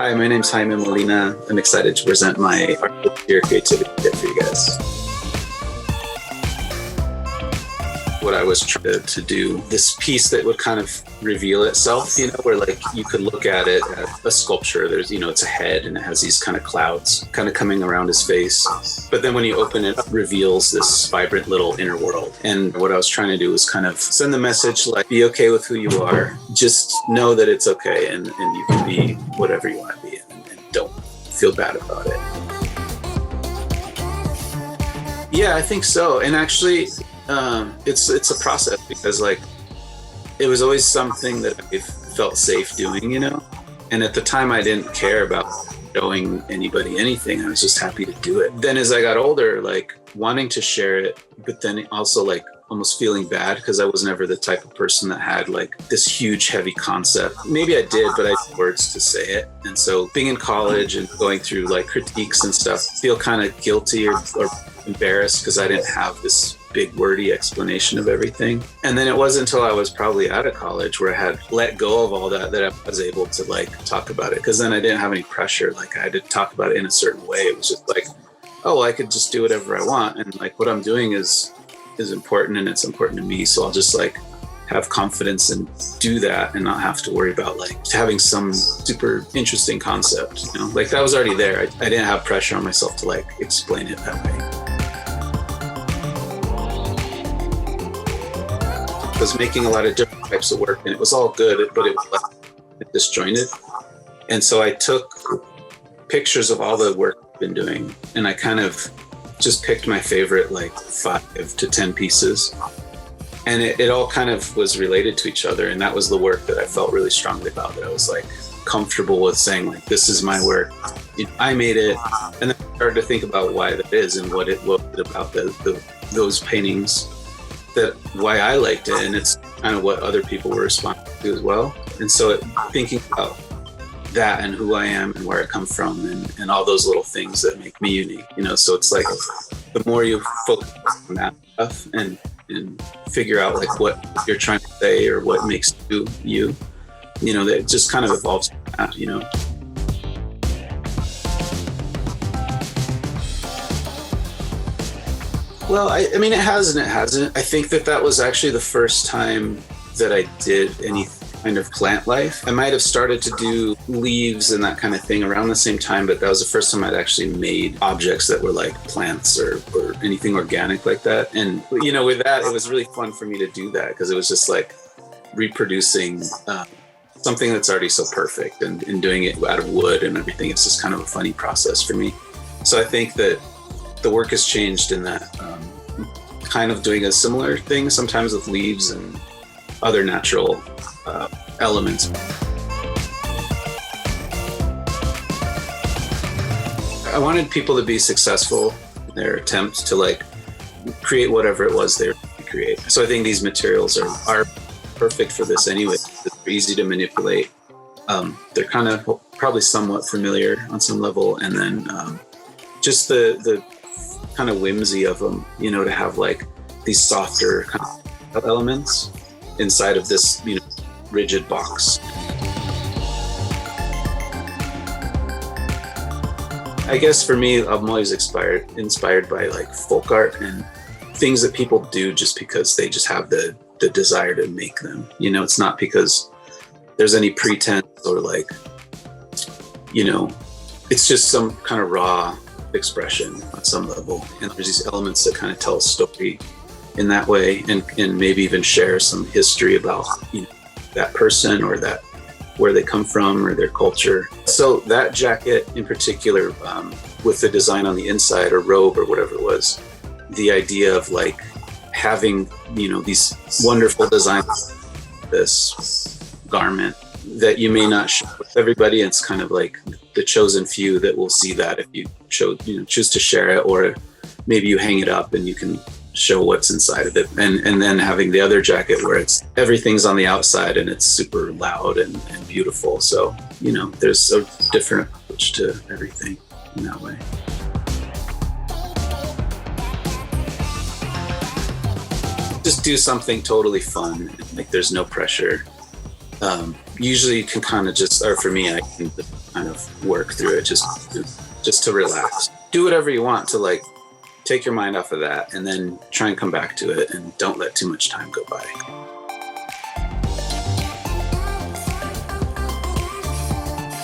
Hi, my name's Jaime Molina. I'm excited to present my art creativity kit for you guys. What I was trying to do, this piece that would kind of reveal itself, where like you could look at it at a sculpture. There's, it's a head and it has these kind of clouds kind of coming around his face. But then when you open it, it reveals this vibrant little inner world. And what I was trying to do was kind of send the message like, be okay with who you are. Just know that it's okay and you can be whatever you want to be and don't feel bad about it. Yeah, I think so. And actually, it's a process because like it was always something that I felt safe doing, and at the time I didn't care about showing anybody anything. I was just happy to do it. Then as I got older, like wanting to share it, but then also like almost feeling bad because I was never the type of person that had like this huge heavy concept. Maybe I did, but I had words to say it. And so being in college and going through like critiques and stuff, feel kind of guilty or embarrassed because I didn't have this big wordy explanation of everything. And then it wasn't until I was probably out of college where I had let go of all that I was able to like talk about it, because then I didn't have any pressure. Like I had to talk about it in a certain way. It was just like, oh, well, I could just do whatever I want, and like what I'm doing is important and it's important to me, so I'll just like have confidence and do that and not have to worry about like having some super interesting concept, like that was already there. I didn't have pressure on myself to like explain it that way. I was making a lot of different types of work and it was all good, but it was like disjointed. And so I took pictures of all the work I've been doing and I kind of just picked my favorite like 5 to 10 pieces. And it all kind of was related to each other. And that was the work that I felt really strongly about, that I was like comfortable with saying like, this is my work. I made it. And then I started to think about why that is and what it was about those paintings, that why I liked it, and it's kind of what other people were responding to as well. And so thinking about that and who I am and where I come from and all those little things that make me unique, so it's like the more you focus on that stuff and figure out like what you're trying to say or what makes you, that it just kind of evolves from that, Well, I mean, it has and it hasn't. I think that was actually the first time that I did any kind of plant life. I might have started to do leaves and that kind of thing around the same time, but that was the first time I'd actually made objects that were like plants or anything organic like that. And, with that, it was really fun for me to do that because it was just like reproducing something that's already so perfect and doing it out of wood and everything. It's just kind of a funny process for me. So I think that the work has changed in that kind of doing a similar thing sometimes with leaves and other natural elements. I wanted people to be successful in their attempt to like create whatever it was they were trying to create. So I think these materials are perfect for this anyway. They're easy to manipulate. They're kind of probably somewhat familiar on some level, and then just the kind of whimsy of them, to have like these softer kind of elements inside of this, rigid box. I guess for me, I'm always inspired by like folk art and things that people do just because they just have the desire to make them. It's not because there's any pretense or like, it's just some kind of raw expression on some level, and there's these elements that kind of tell a story in that way and maybe even share some history about that person or that where they come from or their culture. So that jacket in particular, with the design on the inside or robe or whatever it was, the idea of like having these wonderful designs, this garment that you may not share with everybody. It's kind of like the chosen few that will see that if you choose to share it, or maybe you hang it up and you can show what's inside of it. And then having the other jacket where it's everything's on the outside and it's super loud and beautiful. So, there's a different approach to everything in that way. Just do something totally fun. Like there's no pressure. usually you can kind of just, or for me, I can kind of work through it just to relax. Do whatever you want to like take your mind off of that, and then try and come back to it, and don't let too much time go by.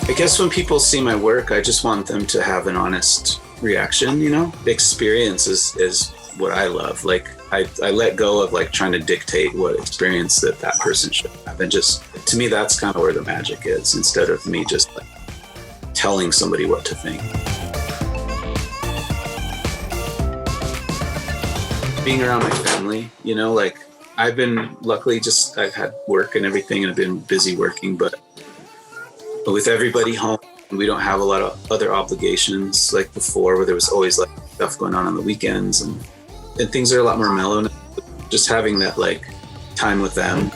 I guess when people see my work, I just want them to have an honest reaction, you know? Experience is what I love. Like I let go of like trying to dictate what experience that person should have. And just, to me, that's kind of where the magic is, instead of me just like telling somebody what to think. Being around my family, you know, like I've been luckily I've had work and everything, and I've been busy working, but with everybody home, we don't have a lot of other obligations like before, where there was always like stuff going on the weekends, and things are a lot more mellow now. Just having that like time with them